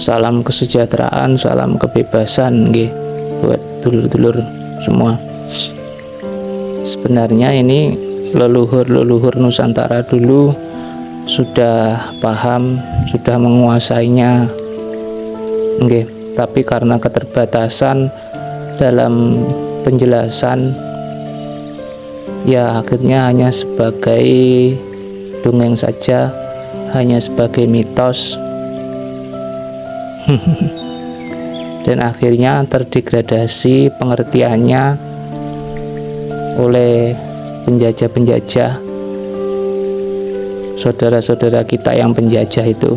Salam kesejahteraan, salam kebebasan nggih buat dulur-dulur semua. Sebenarnya ini leluhur-leluhur Nusantara dulu sudah paham, sudah menguasainya nggih, tapi karena keterbatasan dalam penjelasan, ya akhirnya hanya sebagai dongeng saja, hanya sebagai mitos. Dan akhirnya terdegradasi pengertiannya oleh penjajah-penjajah, saudara-saudara kita yang penjajah itu.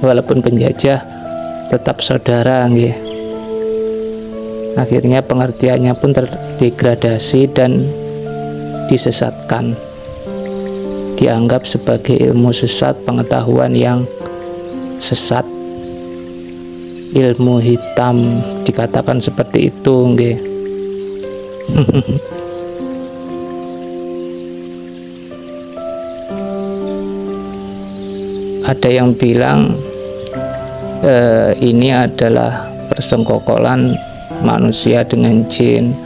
Walaupun penjajah tetap saudara nggih. Akhirnya pengertiannya pun terdegradasi dan disesatkan, dianggap sebagai ilmu sesat, pengetahuan yang sesat, ilmu hitam, dikatakan seperti itu nggih. Ada yang bilang ini adalah persengkokolan manusia dengan jin,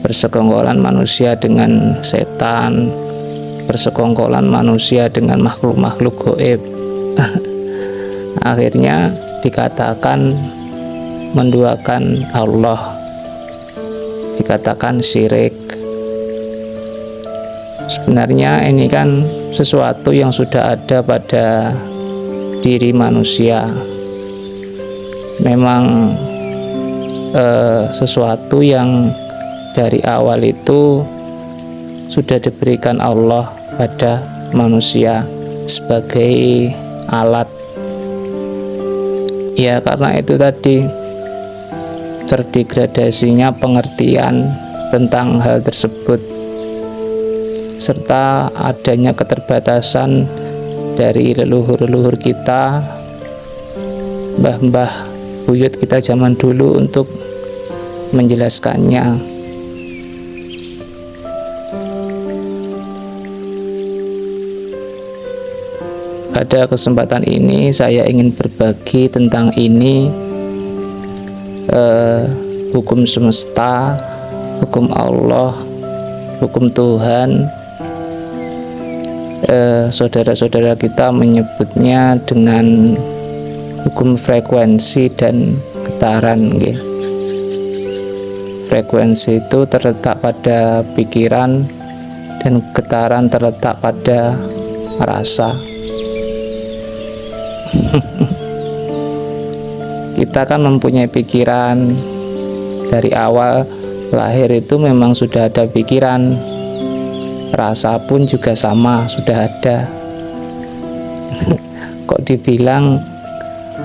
persekongkolan manusia dengan setan, persekongkolan manusia dengan makhluk-makhluk gaib. Akhirnya dikatakan menduakan Allah, dikatakan syirik. Sebenarnya ini kan sesuatu yang sudah ada pada diri manusia. Memang sesuatu yang dari awal itu sudah diberikan Allah pada manusia sebagai alat. Ya karena itu tadi terdegradasinya pengertian tentang hal tersebut, serta adanya keterbatasan dari leluhur-leluhur kita, mbah-mbah buyut kita zaman dulu untuk menjelaskannya. Pada kesempatan ini saya ingin berbagi tentang ini, hukum semesta, hukum Allah, hukum Tuhan. Saudara-saudara kita menyebutnya dengan hukum frekuensi dan getaran nggih. Frekuensi itu terletak pada pikiran dan getaran terletak pada rasa. Kita kan mempunyai pikiran dari awal lahir, itu memang sudah ada pikiran, rasa pun juga sama, sudah ada. Kok dibilang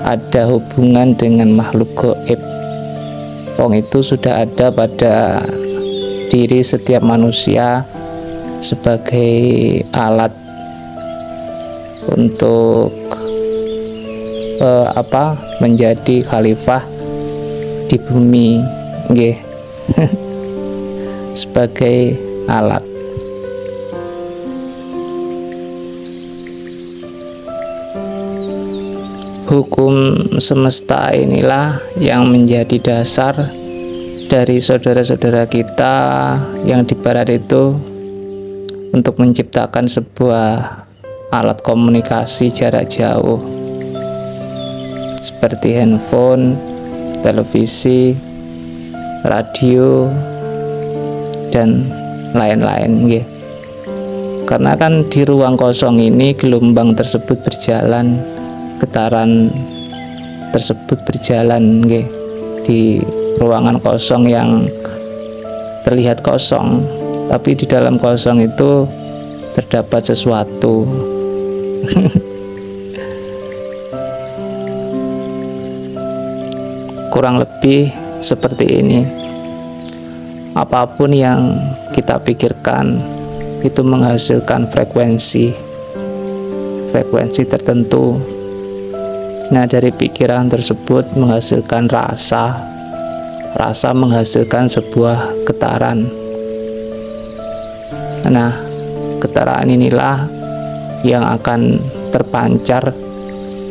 ada hubungan dengan makhluk gaib? Wong itu sudah ada pada diri setiap manusia sebagai alat untuk menjadi khalifah di bumi nggih. Sebagai alat. Hukum semesta inilah yang menjadi dasar dari saudara-saudara kita yang di barat itu untuk menciptakan sebuah alat komunikasi jarak jauh seperti handphone, televisi, radio, dan lain-lain nggih. Karena kan di ruang kosong ini gelombang tersebut berjalan, getaran tersebut berjalan nggih, di ruangan kosong yang terlihat kosong, tapi di dalam kosong itu terdapat sesuatu. Kurang lebih seperti ini. Apapun yang kita pikirkan itu menghasilkan frekuensi tertentu. Nah, dari pikiran tersebut menghasilkan rasa menghasilkan sebuah getaran. Nah, getaran inilah yang akan terpancar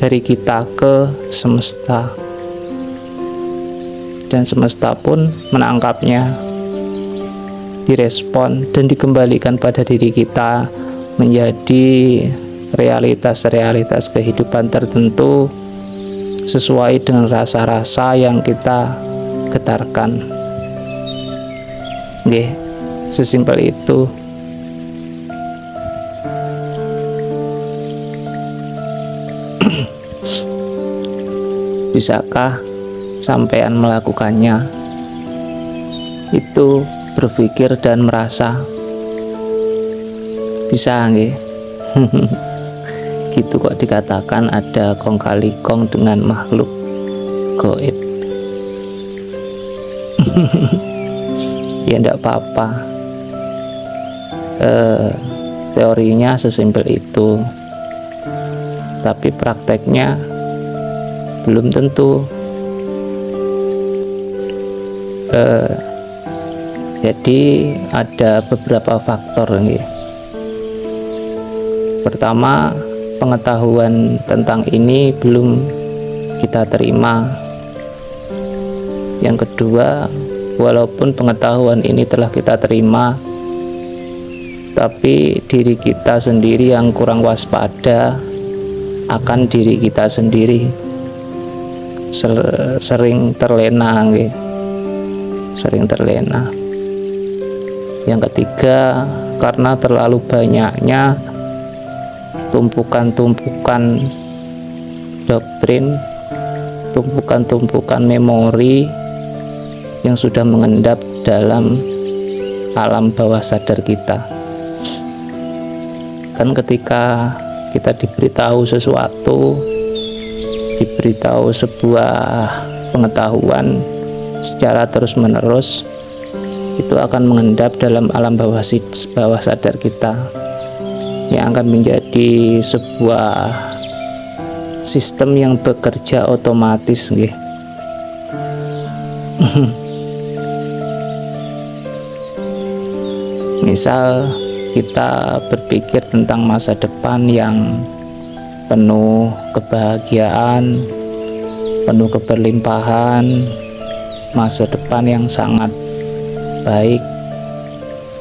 dari kita ke semesta, dan semesta pun menangkapnya, direspon dan dikembalikan pada diri kita menjadi realitas-realitas kehidupan tertentu sesuai dengan rasa-rasa yang kita getarkan. Nggih, sesimpel itu. Bisakah sampean melakukannya? Itu berpikir dan merasa. Bisa nggih? Gitu kok dikatakan ada kong kali kong dengan makhluk goib. Ya enggak apa-apa. Teorinya sesimpel itu, tapi prakteknya belum tentu. Jadi ada beberapa faktor nih. Pertama, pengetahuan tentang ini belum kita terima. Yang kedua, walaupun pengetahuan ini telah kita terima, tapi diri kita sendiri yang kurang waspada akan diri kita sendiri, sering terlena, sering terlena. Yang ketiga, karena terlalu banyaknya tumpukan-tumpukan doktrin, tumpukan-tumpukan memori yang sudah mengendap dalam alam bawah sadar kita. Kan ketika kita diberitahu sesuatu, diberitahu sebuah pengetahuan secara terus-menerus, itu akan mengendap dalam alam bawah sadar kita, yang akan menjadi sebuah sistem yang bekerja otomatis, nggih. Misal kita berpikir tentang masa depan yang penuh kebahagiaan, penuh keberlimpahan, masa depan yang sangat baik,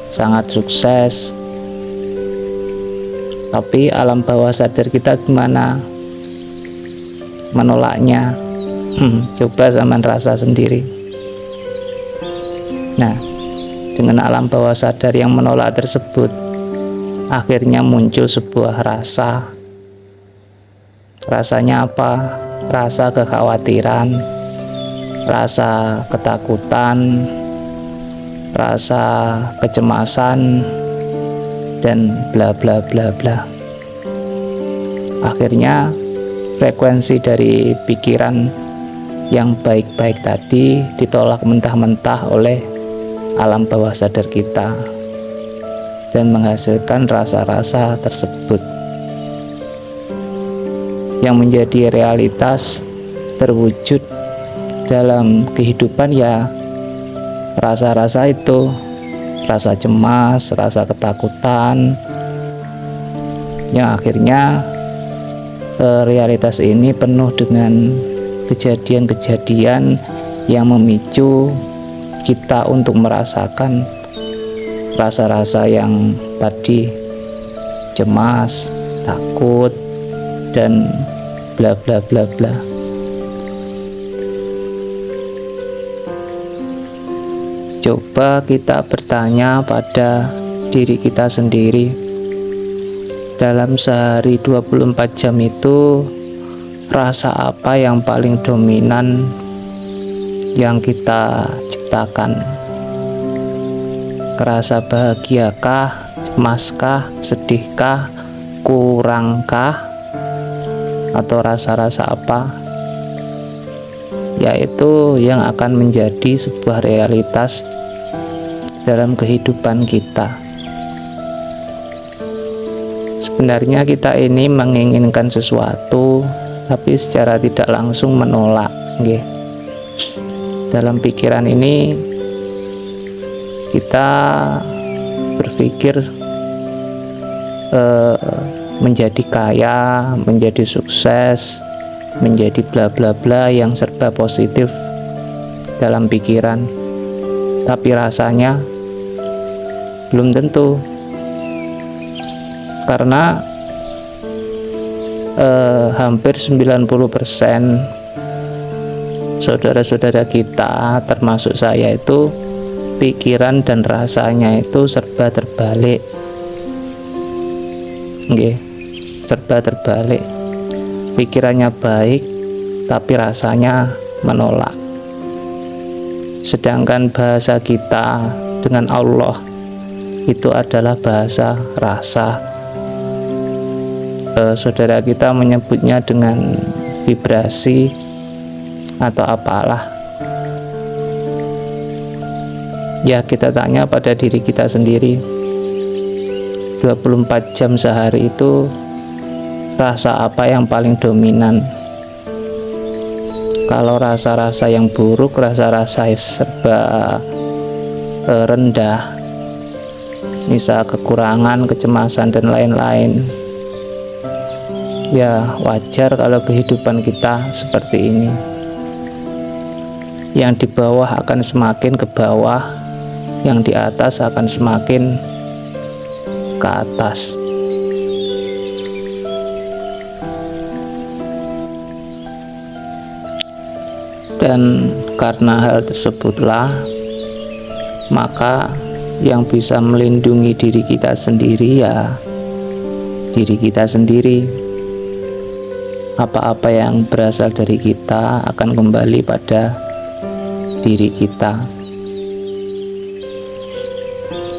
sangat sukses. Tapi alam bawah sadar kita gimana menolaknya? Coba zaman rasa sendiri. Nah, dengan alam bawah sadar yang menolak tersebut, akhirnya muncul sebuah rasa. Rasanya apa? Rasa kekhawatiran, rasa ketakutan, rasa kecemasan, dan bla bla bla bla. Akhirnya frekuensi dari pikiran yang baik-baik tadi ditolak mentah-mentah oleh alam bawah sadar kita dan menghasilkan rasa-rasa tersebut yang menjadi realitas terwujud dalam kehidupan. Ya, rasa-rasa itu, rasa cemas, rasa ketakutan, yang akhirnya realitas ini penuh dengan kejadian-kejadian yang memicu kita untuk merasakan rasa-rasa yang tadi, cemas, takut, dan bla bla bla bla. Coba kita bertanya pada diri kita sendiri, dalam sehari 24 jam itu rasa apa yang paling dominan yang kita ciptakan? Rasa bahagiakah, cemaskah, sedihkah, kurangkah, atau rasa-rasa apa? Yaitu yang akan menjadi sebuah realitas dalam kehidupan kita. Sebenarnya kita ini menginginkan sesuatu, tapi secara tidak langsung menolak, nggih. Dalam pikiran ini kita berpikir menjadi kaya, menjadi sukses, menjadi bla bla bla yang serba positif dalam pikiran, tapi rasanya belum tentu, karena hampir 90% saudara-saudara kita termasuk saya itu pikiran dan rasanya itu serba terbalik. Nggih, serba terbalik. Pikirannya baik tapi rasanya menolak. Sedangkan bahasa kita dengan Allah itu adalah bahasa rasa. Saudara kita menyebutnya dengan vibrasi atau apalah. Ya, kita tanya pada diri kita sendiri, 24 jam sehari itu rasa apa yang paling dominan? Kalau rasa-rasa yang buruk, rasa-rasa serba rendah, misal kekurangan, kecemasan dan lain-lain, ya wajar kalau kehidupan kita seperti ini. Yang di bawah akan semakin ke bawah, yang di atas akan semakin ke atas. Dan karena hal tersebutlah, maka yang bisa melindungi diri kita sendiri ya diri kita sendiri. Apa-apa yang berasal dari kita akan kembali pada diri kita.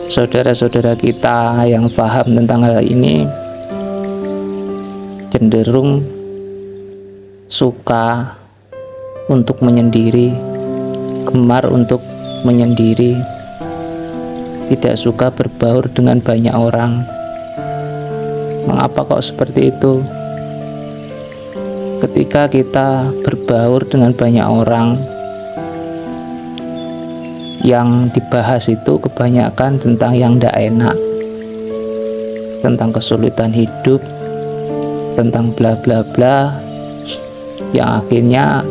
Saudara-saudara kita yang paham tentang hal ini cenderung suka untuk menyendiri, gemar untuk menyendiri, tidak suka berbaur dengan banyak orang. Mengapa kok seperti itu? Ketika kita berbaur dengan banyak orang, yang dibahas itu kebanyakan tentang yang tidak enak, tentang kesulitan hidup, tentang bla bla bla, yang akhirnya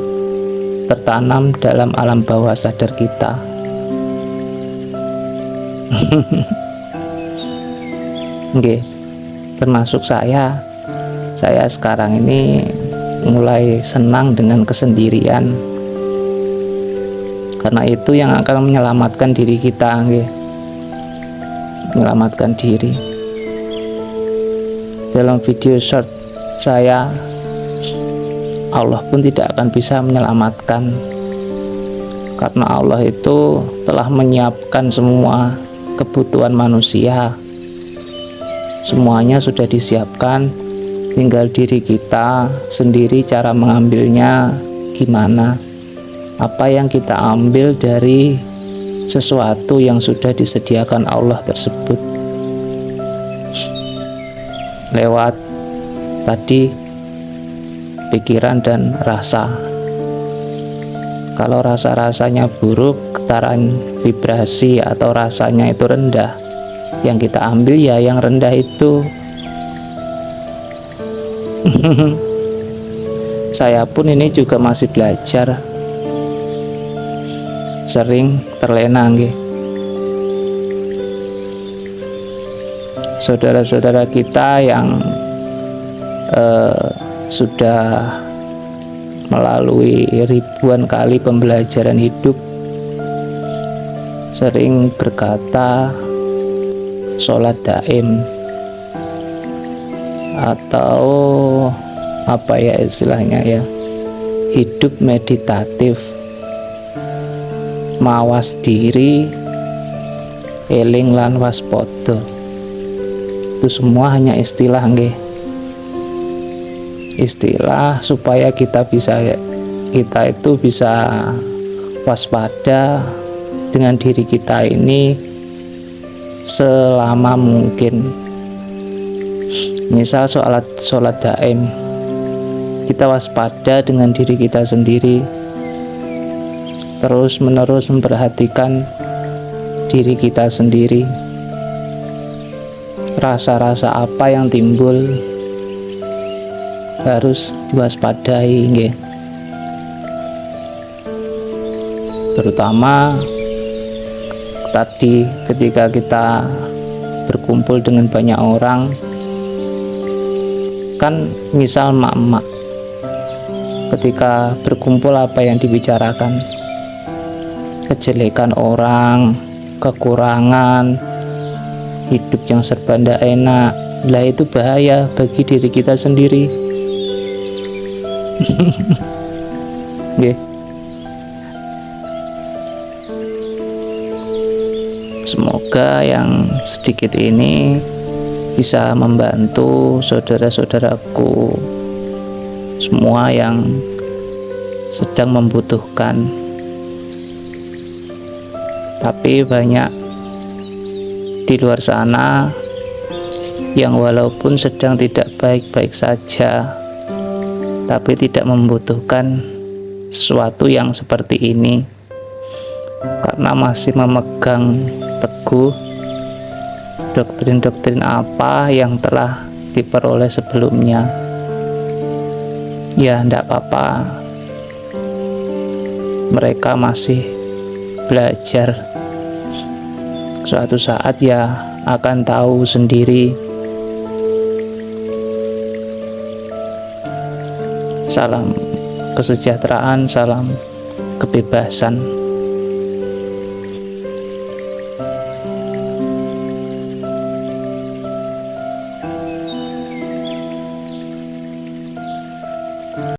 tertanam dalam alam bawah sadar kita. Oke, termasuk saya sekarang ini mulai senang dengan kesendirian, karena itu yang akan menyelamatkan diri kita, menyelamatkan diri. Dalam video short saya, Allah pun tidak akan bisa menyelamatkan, karena Allah itu telah menyiapkan semua kebutuhan manusia. Semuanya sudah disiapkan, tinggal diri kita sendiri cara mengambilnya gimana. Apa yang kita ambil dari sesuatu yang sudah disediakan Allah tersebut. Lewat tadi pikiran dan rasa. Kalau rasa-rasanya buruk, getaran vibrasi atau rasanya itu rendah, yang kita ambil ya yang rendah itu. Saya pun ini juga masih belajar, sering terlena saudara-saudara kita yang sudah melalui ribuan kali pembelajaran hidup sering berkata sholat daim, atau apa ya istilahnya ya, hidup meditatif, mawas diri, eling lan waspada. Itu semua hanya istilah istilah supaya kita itu bisa waspada dengan diri kita ini selama mungkin. Misal sholat daim, kita waspada dengan diri kita sendiri, terus menerus memperhatikan diri kita sendiri, rasa-rasa apa yang timbul harus diwaspadai nggih. Terutama tadi ketika kita berkumpul dengan banyak orang, kan misal emak-emak ketika berkumpul apa yang dibicarakan? Kejelekan orang, kekurangan, hidup yang serba ndak enak. Lah itu bahaya bagi diri kita sendiri. Nggih. Semoga yang sedikit ini bisa membantu saudara-saudaraku semua yang sedang membutuhkan. Tapi banyak di luar sana yang walaupun sedang tidak baik-baik saja, tapi tidak membutuhkan sesuatu yang seperti ini, karena masih memegang teguh doktrin-doktrin apa yang telah diperoleh sebelumnya. Ya, enggak apa-apa, mereka masih belajar. Suatu saat ya akan tahu sendiri. Salam kesejahteraan, salam kebebasan.